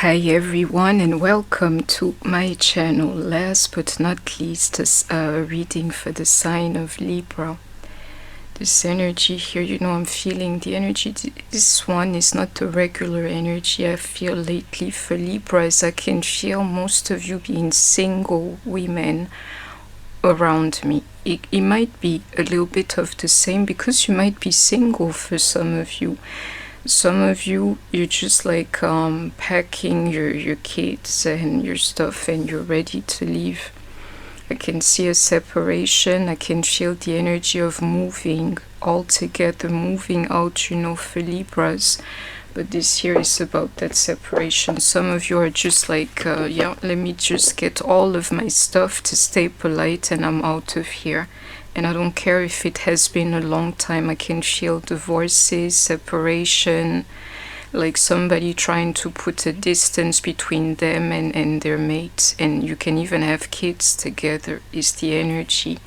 Hi everyone and welcome to my channel. Last but not least, a reading for the sign of Libra. This energy here, I'm feeling the energy. This one is not the regular energy I feel lately for Libra, as I can feel most of you being single women around me. It might be a little bit of the same because you might be single for some of you. Some of you, you're just like packing your kids and your stuff and you're ready to leave. I can see a separation. I can feel the energy of moving all together, moving out, for Libras. But this here is about that separation. Some of you are just like, let me just get all of my stuff to stay polite and I'm out of here. And I don't care if it has been a long time. I can feel divorces, separation, like somebody trying to put a distance between them and their mate. And you can even have kids together, is the energy.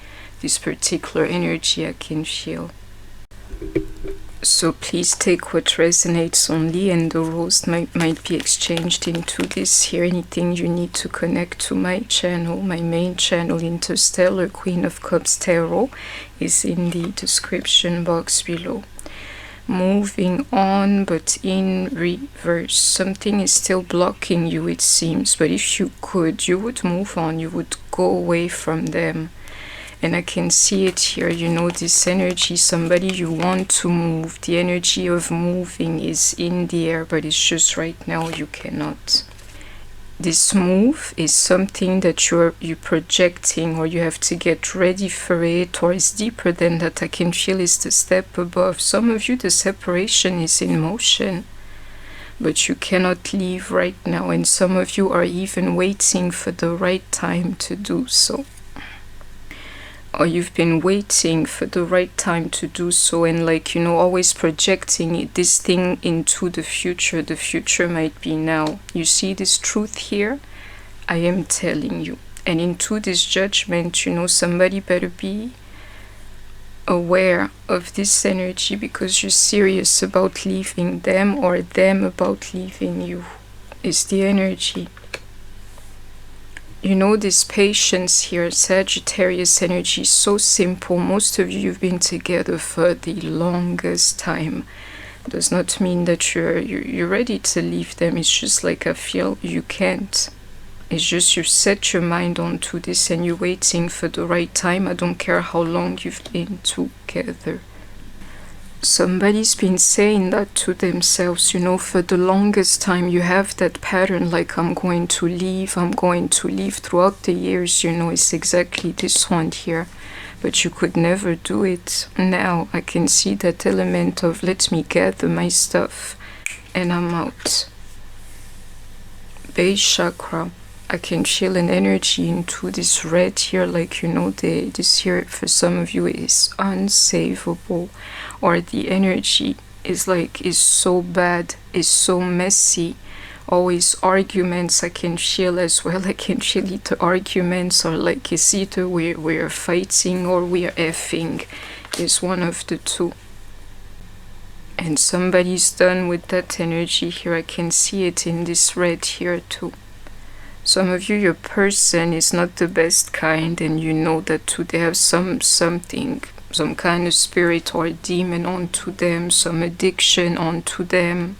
This particular energy I can feel. So please take what resonates only, and the roles might be exchanged into this here. Anything you need to connect to my channel, my main channel, Interstellar Queen of Cups Tarot, is in the description box below. Moving on, but in reverse. Something is still blocking you, it seems, but if you could, you would move on, you would go away from them. And I can see it here, this energy, somebody you want to move. The energy of moving is in the air, but it's just right now you cannot. This move is something that you're projecting, or you have to get ready for it, or it's deeper than that. I can feel it's the step above. Some of you, the separation is in motion, but you cannot leave right now. And some of you are even waiting for the right time to do so. Or you've been waiting for the right time to do so, and always projecting this thing into the future. The future might be now. You see this truth here? I am telling you. And into this judgment, somebody better be aware of this energy, because you're serious about leaving them, or them about leaving you. Is the energy. This patience here, Sagittarius energy, so simple. Most of you've been together for the longest time. Does not mean that you're ready to leave them. It's just like I feel you can't. It's just you set your mind onto this and you're waiting for the right time. I don't care how long you've been together. Somebody's been saying that to themselves, for the longest time. You have that pattern, like I'm going to leave throughout the years. It's exactly this one here, but you could never do it. Now I can see that element of let me gather my stuff and I'm out. Base chakra. I can feel an energy into this red here, this here for some of you is unsavable, or the energy is so bad, is so messy. Always arguments I can feel as well. I can feel it, arguments, or it's either we're fighting or we're effing. Is one of the two. And somebody's done with that energy here. I can see it in this red here too. Some of you, your person is not the best kind, and that too. They have some kind of spirit or demon onto them, some addiction onto them.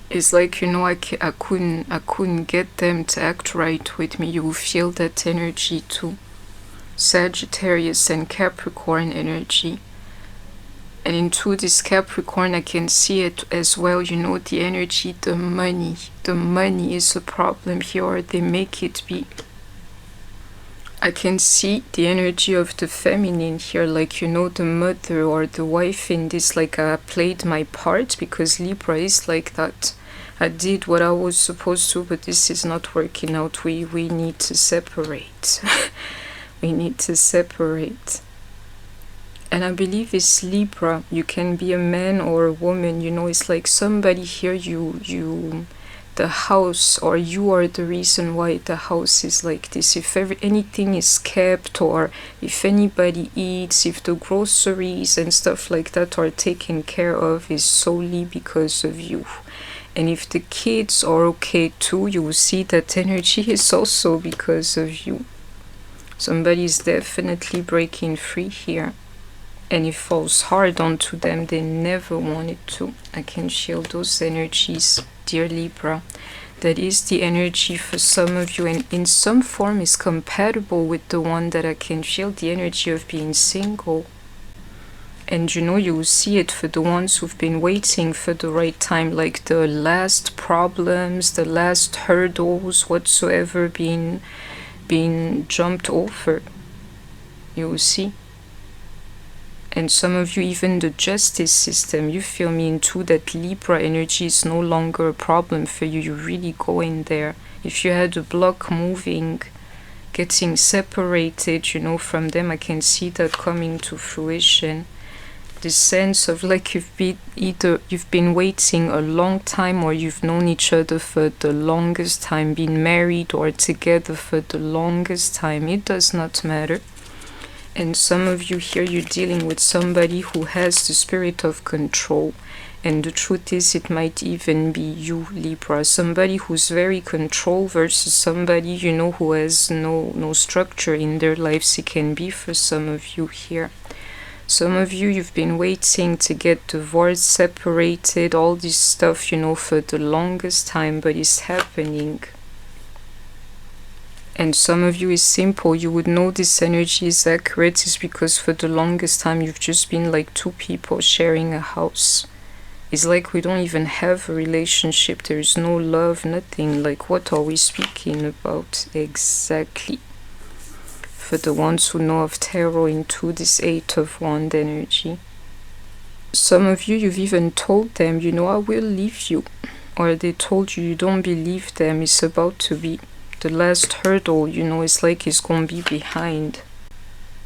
It's I couldn't get them to act right with me. You will feel that energy too. Sagittarius and Capricorn energy. And into this Capricorn, I can see it as well, the energy, the money. The money is a problem here, or they make it be. I can see the energy of the feminine here, the mother or the wife in this, I played my part, because Libra is like that. I did what I was supposed to, but this is not working out. We need to separate. We need to separate. And I believe it's Libra. You can be a man or a woman, it's somebody here, the house, or you are the reason why the house is like this. If anything is kept, or if anybody eats, if the groceries and stuff like that are taken care of, is solely because of you. And if the kids are okay too, you will see that energy is also because of you. Somebody is definitely breaking free here. And it falls hard onto them. They never wanted to. I can shield those energies, dear Libra. That is the energy for some of you, and in some form is compatible with the one that I can feel, the energy of being single. And you know, you will see it for the ones who've been waiting for the right time, like the last problems, the last hurdles, whatsoever being jumped over. You will see. And some of you, even the justice system, you feel me into that Libra energy is no longer a problem for you. You really go in there. If you had a block moving, getting separated, you know, from them, I can see that coming to fruition. The sense of like you've been waiting a long time, or you've known each other for the longest time, been married or together for the longest time. It does not matter. And some of you here, you're dealing with somebody who has the spirit of control. And the truth is, it might even be you, Libra. Somebody who's very control versus somebody, you know, who has no structure in their lives. It can be for some of you here. Some of you, you've been waiting to get divorced, separated, all this stuff, you know, for the longest time, but it's happening. And some of you is simple. You would know this energy is accurate is because for the longest time you've just been like two people sharing a house. It's like we don't even have a relationship. There is no love, nothing. Like, what are we speaking about exactly? For the ones who know of tarot, into this 8 of Wands energy. Some of you, you've even told them, you know, I will leave you. Or they told you, you don't believe them. It's about to be the last hurdle, you know, it's like it's gonna be behind.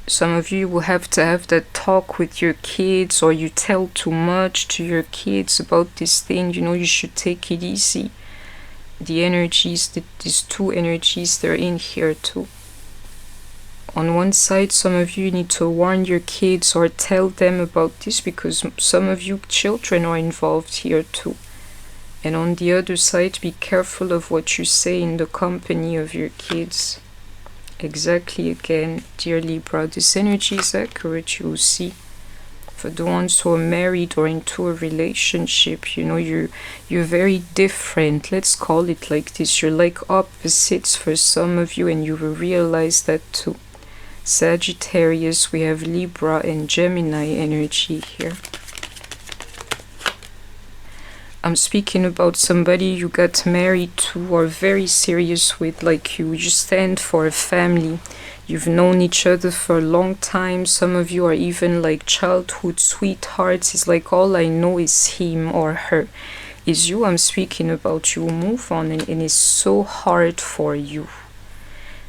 Some of you will have to have that talk with your kids, or you tell too much to your kids about this thing, you know, you should take it easy. The energies, these two energies, they're in here too. On one side, some of you need to warn your kids or tell them about this, because some of you children are involved here too. And on the other side, be careful of what you say in the company of your kids. Exactly, again, dear Libra, this energy is accurate, you will see. For the ones who are married or into a relationship, you know, you're very different. Let's call it like this. You're like opposites for some of you, and you will realize that too. Sagittarius, we have Libra and Gemini energy here. I'm speaking about somebody you got married to or very serious with, like you stand for a family. You've known each other for a long time. Some of you are even like childhood sweethearts. It's like all I know is him or her. Is you I'm speaking about. You will move on, and it's so hard for you.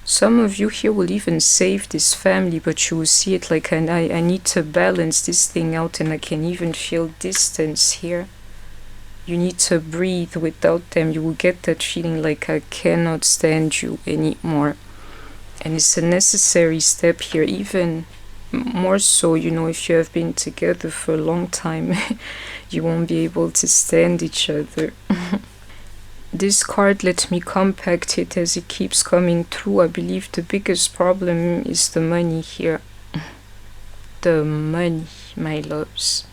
Some of you here will even save this family, but you will see it like I need to balance this thing out, and I can even feel distance here. You need to breathe without them. You will get that feeling like I cannot stand you anymore. And it's a necessary step here, even more so, you know, if you have been together for a long time, you won't be able to stand each other. This card, let me compact it as it keeps coming through. I believe the biggest problem is the money here. The money, my loves.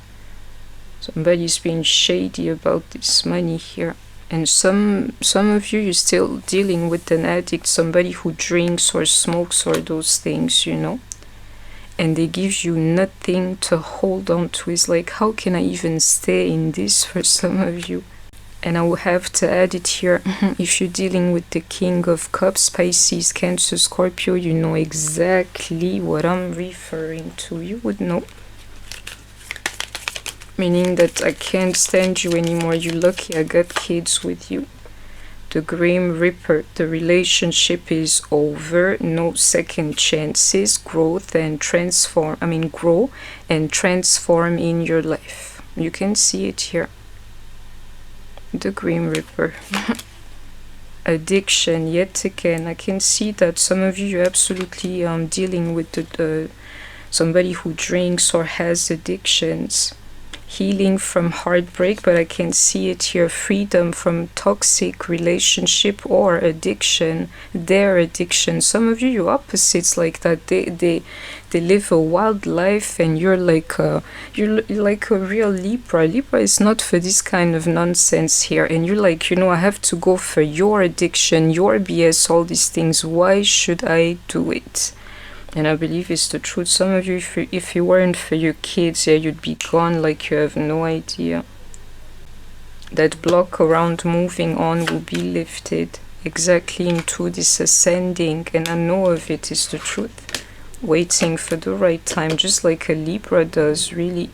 Somebody's being shady about this money here. And some of you, you're still dealing with an addict, somebody who drinks or smokes or those things, you know. And they give you nothing to hold on to. It's like, how can I even stay in this for some of you? And I will have to add it here. If you're dealing with the King of Cups, Pisces, Cancer, Scorpio, you know exactly what I'm referring to. You would know. Meaning that I can't stand you anymore. You're lucky I got kids with you. The Grim Reaper. The relationship is over. No second chances. Grow and transform in your life. You can see it here. The Grim Reaper. Addiction, yet again. I can see that some of you are absolutely dealing with somebody who drinks or has addictions. healing from heartbreak, but I can see it here, freedom from toxic relationship or addiction, their addiction. Some of you, your opposites like that, they live a wild life, and you're like a real Libra. Libra is not for this kind of nonsense here, and you're like, you know, I have to go for your addiction, your BS, all these things. Why should I do it? And I believe it's the truth. Some of you, if you weren't for your kids, yeah, you'd be gone like you have no idea. That block around moving on will be lifted exactly into this ascending, and I know of it is the truth. Waiting for the right time, just like a Libra does, really.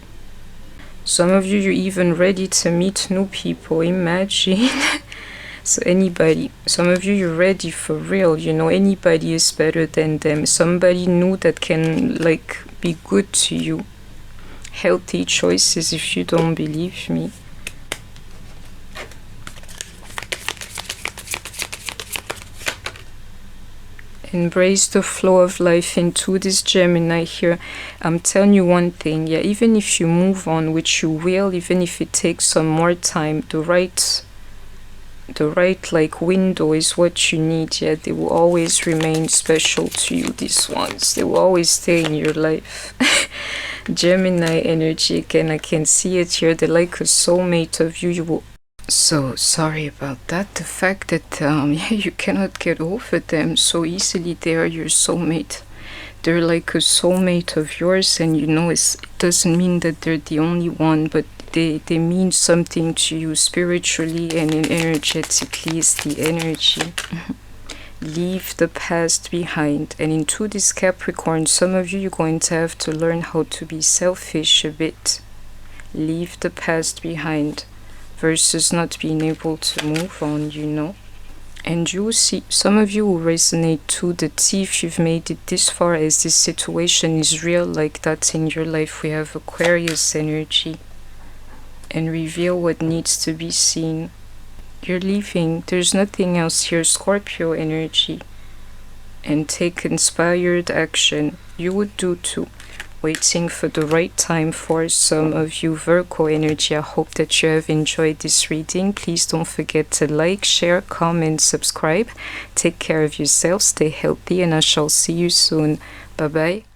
Some of you, you're even ready to meet new people, imagine. So anybody, some of you, you're ready for real, you know, anybody is better than them. Somebody new that can, like, be good to you. Healthy choices, if you don't believe me. Embrace the flow of life into this Gemini here. I'm telling you one thing, yeah, even if you move on, which you will, even if it takes some more time, the right like window is what you need. Yeah, they will always remain special to you, these ones. They will always stay in your life. Gemini energy again, I can see it here. They're like a soulmate of you. You will. So sorry about that. The fact that yeah, you cannot get over them so easily. They are your soulmate. They're like a soulmate of yours, and you know, it doesn't mean that they're the only one, but they mean something to you spiritually and energetically. Is the energy. Leave the past behind. And into this Capricorn, some of you, you're going to have to learn how to be selfish a bit. Leave the past behind versus not being able to move on, you know. And you see, some of you will resonate to the thief. You've made it this far, as this situation is real like that in your life. We have Aquarius energy. And reveal what needs to be seen. You're leaving. There's nothing else here. Scorpio energy. And take inspired action. You would do too. Waiting for the right time for some of you. Virgo energy. I hope that you have enjoyed this reading. Please don't forget to like, share, comment, subscribe. Take care of yourself. Stay healthy, and I shall see you soon. Bye bye.